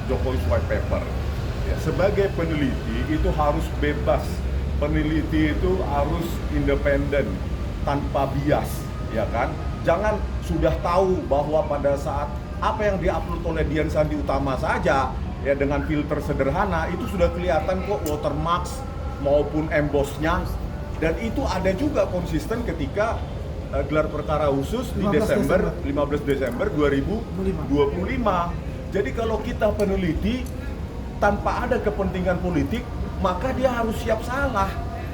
Jokowi White Paper. Ya, sebagai peneliti itu harus bebas. Peneliti itu harus independen, tanpa bias, ya kan? Jangan sudah tahu bahwa pada saat apa yang diupload oleh Dian Sandi Utama saja, ya dengan filter sederhana itu sudah kelihatan kok watermark maupun embossnya, dan itu ada juga konsisten ketika gelar perkara khusus di 15 Desember 2025. Jadi kalau kita peneliti tanpa ada kepentingan politik, maka dia harus siap salah.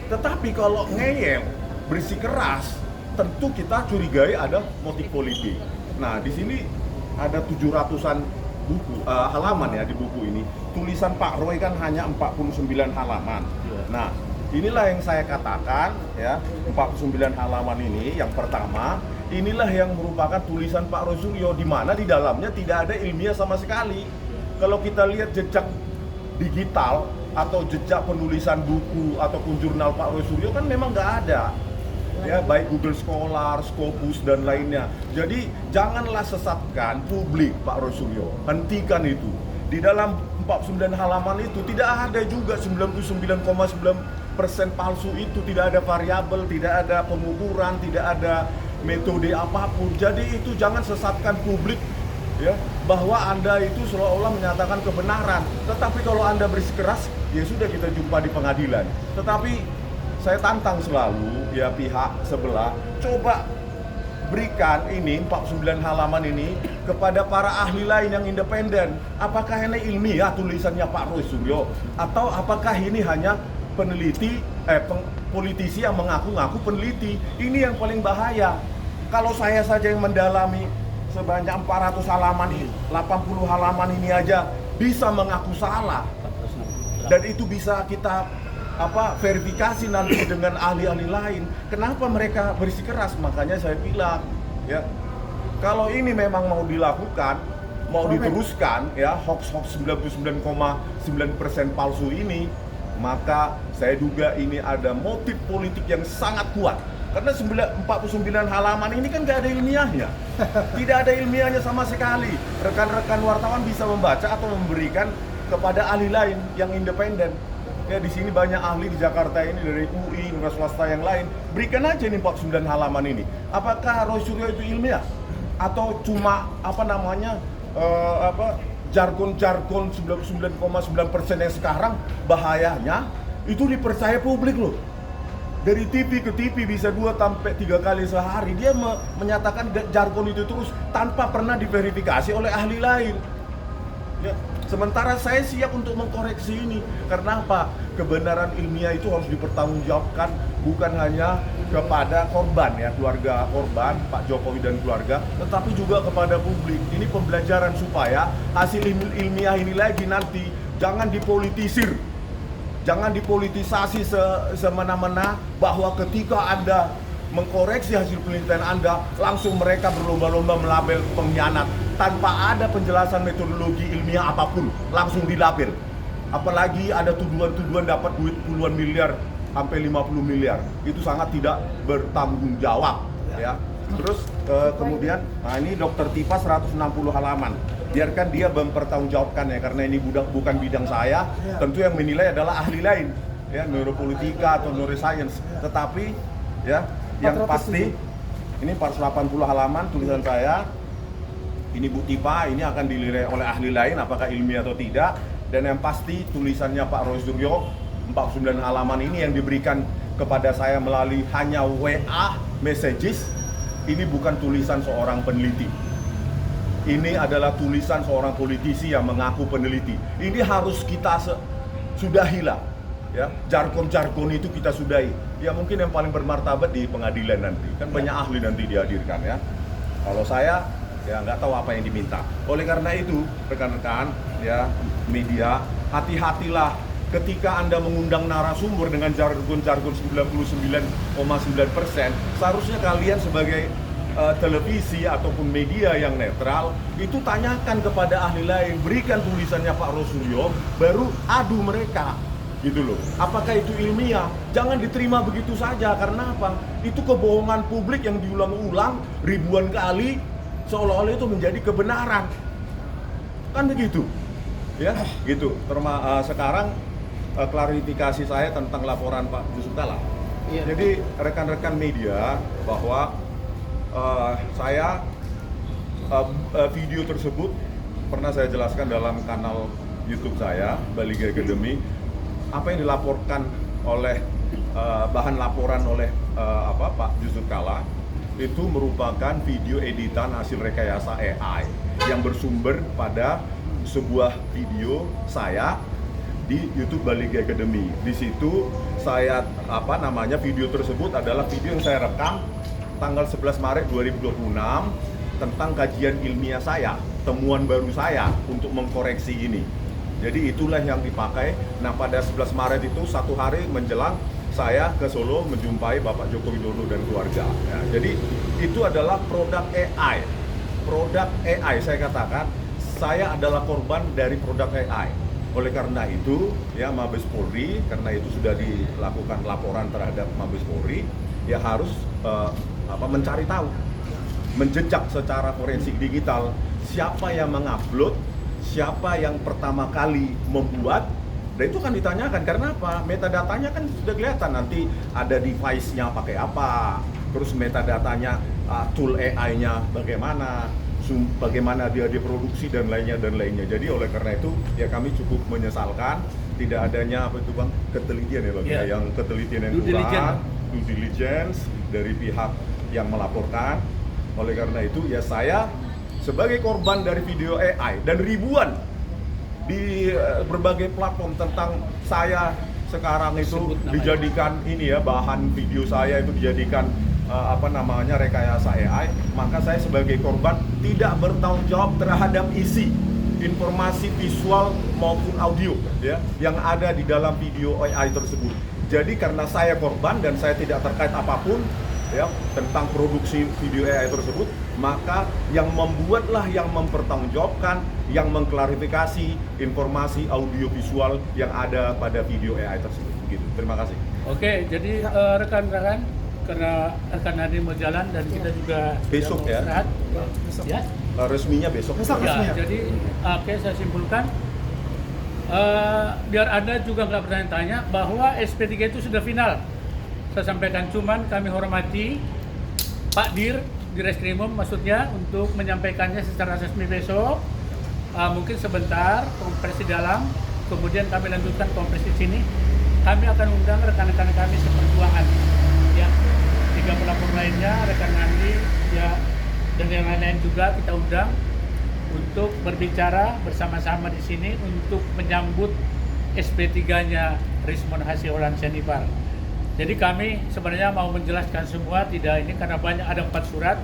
Tetapi kalau ngeyel, bersikeras, tentu kita curigai ada motif politik. Nah, di sini ada 700-an buku halaman ya di buku ini. Tulisan Pak Roy kan hanya 49 halaman. Nah, inilah yang saya katakan ya, 49 halaman ini yang pertama, inilah yang merupakan tulisan Pak Roy Suryo, di mana di dalamnya tidak ada ilmiah sama sekali. Kalau kita lihat jejak digital atau jejak penulisan buku ataupun jurnal Pak Roy Suryo kan memang nggak ada. Ya, baik Google Scholar, Scopus dan lainnya. Jadi janganlah sesatkan publik Pak Roy Suryo. Hentikan itu. Di dalam 49 halaman itu tidak ada juga 99,9% palsu itu, tidak ada variabel, tidak ada pengukuran, tidak ada metode apapun. Jadi itu jangan sesatkan publik ya, bahwa Anda itu seolah-olah menyatakan kebenaran. Tetapi kalau Anda bersikeras, ya sudah, kita jumpa di pengadilan. Tetapi saya tantang selalu ya pihak sebelah, coba berikan ini 49 halaman ini kepada para ahli lain yang independen. Apakah ini ilmiah tulisannya Pak Roy Suryo, atau apakah ini hanya peneliti politisi yang mengaku-ngaku peneliti? Ini yang paling bahaya. Kalau saya saja yang mendalami sebanyak 400 halaman ini, 80 halaman ini aja bisa mengaku salah, dan itu bisa kita verifikasi nanti dengan ahli-ahli lain. Kenapa mereka bersikeras? Makanya saya bilang ya, kalau ini memang mau dilakukan, mau diteruskan ya, hoax 99,9% palsu ini, maka saya duga ini ada motif politik yang sangat kuat. Karena 49 halaman ini kan gak ada ilmiahnya. Tidak ada ilmiahnya sama sekali. Rekan-rekan wartawan bisa membaca atau memberikan kepada ahli lain yang independen. Ya, di sini banyak ahli di Jakarta ini dari UI, universitas swasta yang lain. Berikan aja nih 49 halaman ini. Apakah Roy Suryo itu ilmiah? Atau cuma jargon-jargon 99,9% yang sekarang bahayanya itu dipercaya publik loh. Dari TV ke TV bisa 2-3 kali sehari dia menyatakan jargon itu terus tanpa pernah diverifikasi oleh ahli lain. Ya, sementara saya siap untuk mengkoreksi ini. Karena apa? Kebenaran ilmiah itu harus dipertanggungjawabkan bukan hanya kepada korban ya, keluarga korban, Pak Jokowi dan keluarga, tetapi juga kepada publik. Ini pembelajaran supaya hasil ilmiah ini lagi nanti jangan dipolitisir. Jangan dipolitisasi semena-mena, bahwa ketika Anda mengkoreksi hasil penelitian Anda, langsung mereka berlomba-lomba melabel pengkhianat tanpa ada penjelasan metodologi ilmiah apapun, langsung dilabel. Apalagi ada tuduhan-tuduhan dapat duit puluhan miliar sampai 50 miliar. Itu sangat tidak bertanggung jawab ya. Terus kemudian, nah ini Dokter Tipa 160 halaman. Biarkan dia mempertanggungjawabkan ya, karena ini bukan bidang saya. Tentu yang menilai adalah ahli lain ya, neuropolitika atau neuroscience. Tetapi ya, yang pasti ini 480 halaman tulisan saya. Ini Bu Tipa, ini akan dinilai oleh ahli lain apakah ilmiah atau tidak. Dan yang pasti tulisannya Pak Roy Suryo 49 halaman ini yang diberikan kepada saya melalui hanya WA messages. Ini bukan tulisan seorang peneliti. Ini adalah tulisan seorang politisi yang mengaku peneliti. Ini harus kita sudahilah ya. Jargon-jargon itu kita sudahi. Ya mungkin yang paling bermartabat di pengadilan nanti. Kan banyak ahli nanti dihadirkan ya. Kalau saya ya nggak tahu apa yang diminta. Oleh karena itu, rekan-rekan ya media, hati-hatilah ketika Anda mengundang narasumber dengan jargon-jargon 99,9%. Seharusnya kalian sebagai televisi ataupun media yang netral itu tanyakan kepada ahli lain, berikan tulisannya Pak Roy Suryo, baru adu mereka gitu loh. Apakah itu ilmiah? Jangan diterima begitu saja. Karena apa? Itu kebohongan publik yang diulang-ulang ribuan kali, seolah-olah itu menjadi kebenaran. Kan begitu. ya gitu. Sekarang klarifikasi saya tentang laporan Pak Yusuf Kalla. Iya. Jadi rekan-rekan media bahwa video tersebut pernah saya jelaskan dalam kanal YouTube saya, Bali Academy. Apa yang dilaporkan oleh bahan laporan oleh Pak Yusuf Kalla itu merupakan video editan hasil rekayasa AI yang bersumber pada sebuah video saya di YouTube Bali Academy. Di situ saya video tersebut adalah video yang saya rekam tanggal 11 Maret 2026 tentang kajian ilmiah saya, temuan baru saya untuk mengkoreksi ini. Jadi itulah yang dipakai. Nah, pada 11 Maret itu satu hari menjelang saya ke Solo menjumpai Bapak Joko Widodo dan keluarga. Ya, jadi itu adalah produk AI. Produk AI, saya katakan, saya adalah korban dari produk AI. Oleh karena itu, ya Mabes Polri, karena itu sudah dilakukan laporan terhadap Mabes Polri, ya harus mencari tahu, menjejak secara forensik digital siapa yang mengupload, siapa yang pertama kali membuat. Dan itu kan ditanyakan, karena apa? Metadatanya kan sudah kelihatan, nanti ada device-nya pakai apa, terus metadatanya, tool AI-nya bagaimana dia diproduksi dan lainnya. Jadi oleh karena itu ya kami cukup menyesalkan tidak adanya ketelitian ya Bang, yeah. Yang ketelitian yang kurang, due diligence dari pihak yang melaporkan. Oleh karena itu ya saya sebagai korban dari video AI dan ribuan di berbagai platform tentang saya sekarang itu dijadikan bahan video saya itu dijadikan rekayasa AI, maka saya sebagai korban tidak bertanggung jawab terhadap isi informasi visual maupun audio ya yang ada di dalam video AI tersebut. Jadi karena saya korban dan saya tidak terkait apapun ya tentang produksi video AI tersebut, maka yang membuatlah yang mempertanggungjawabkan, yang mengklarifikasi informasi audio visual yang ada pada video AI tersebut. Begitu. Terima kasih. Oke, jadi rekan-rekan, karena rekan Hadi mau jalan dan kita juga besok mau ya. Istirahat. Besok. Ya. Resminya besok. Ya, jadi saya simpulkan biar Anda juga nggak bertanya-tanya bahwa SP3 itu sudah final. Saya sampaikan, cuman kami hormati Pak Dir di Reskrimum maksudnya untuk menyampaikannya secara resmi besok. Mungkin sebentar konferensi dalam, kemudian kami lanjutkan konferensi sini. Kami akan undang rekan-rekan kami seperjuangan ya, 3 pelapor lainnya, rekan Andi ya, dan yang lain-lain juga kita undang untuk berbicara bersama-sama di sini untuk menyambut SP3-nya Rismon Hasiholahan Senipar. Jadi kami sebenarnya mau menjelaskan semua, tidak ini karena banyak, ada 4 surat,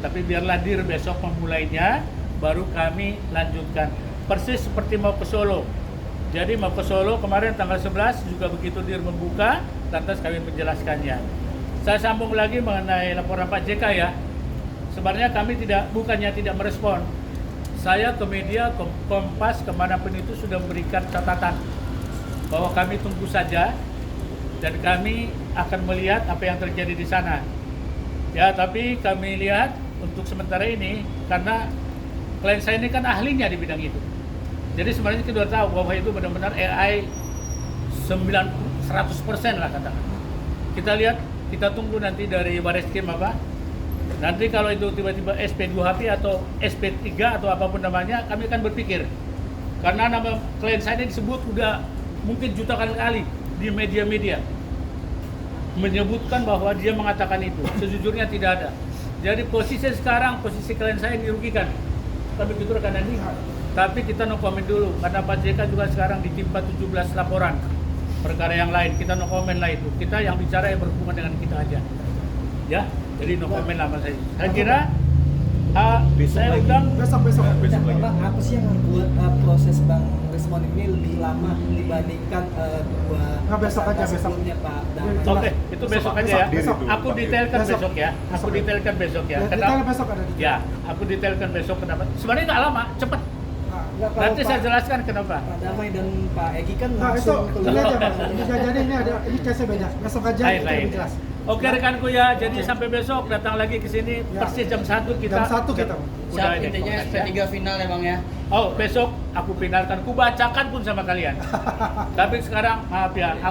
tapi biarlah Dir besok memulainya, baru kami lanjutkan. Persis seperti mau ke Solo. Jadi mau ke Solo kemarin tanggal 11 juga begitu Dir membuka, lantas kami menjelaskannya. Saya sambung lagi mengenai laporan Pak JK ya. Sebenarnya kami bukannya tidak merespon. Saya ke media, ke Kompas, kemanapun itu sudah memberikan catatan bahwa kami tunggu saja dan kami akan melihat apa yang terjadi di sana. Ya, tapi kami lihat untuk sementara ini karena klien saya ini kan ahlinya di bidang itu. Jadi sebenarnya kita sudah tahu bahwa itu benar-benar AI 100% lah katakan. Kita lihat, kita tunggu nanti dari Bareskrim apa. Nanti kalau itu tiba-tiba SP2HP atau SP3 atau apapun namanya, kami akan berpikir. Karena nama klien saya ini disebut udah mungkin jutaan kali di media-media menyebutkan bahwa dia mengatakan itu. Sejujurnya tidak ada. Jadi posisi sekarang, posisi klien saya dirugikan. Tapi begitu rekan Andi. Tapi kita no comment dulu karena Pak JK juga sekarang ditimpa 17 laporan perkara yang lain. Kita no comment lah itu. Kita yang bicara yang berhubungan dengan kita aja. Ya, jadi no comment lah Mas saya. Saya kira saya undang Besok lagi. Bang, apa sih yang membuat proses Bang Rismon ini lebih lama dibandingkan Besok aja, besok. sebelumnya Pak Damai? Oke, itu besok aja ya. Besok. Aku detailkan besok ya. Aku detailkan besok ya. Detailnya besok ada di Ya, aku detailkan besok kenapa. Sebenarnya nggak lama, cepet. Nggak, kalau Nanti saya jelaskan kenapa. Pak Damai dan Pak Egi kan Nah, itu langsung ini aja Bang. Bisa jadi ini case beda. Besok aja Lain, itu lain. lebih jelas. Oke rekanku ya, jadi sampai besok datang lagi ke sini Ya. persis jam 1 kita. Jam 1 kita. Udah Siap, ini, intinya ya. SP3 final ya Bang ya. Oh, besok aku finalkan, ku bacakan pun sama kalian. Tapi sekarang maaf ya, aku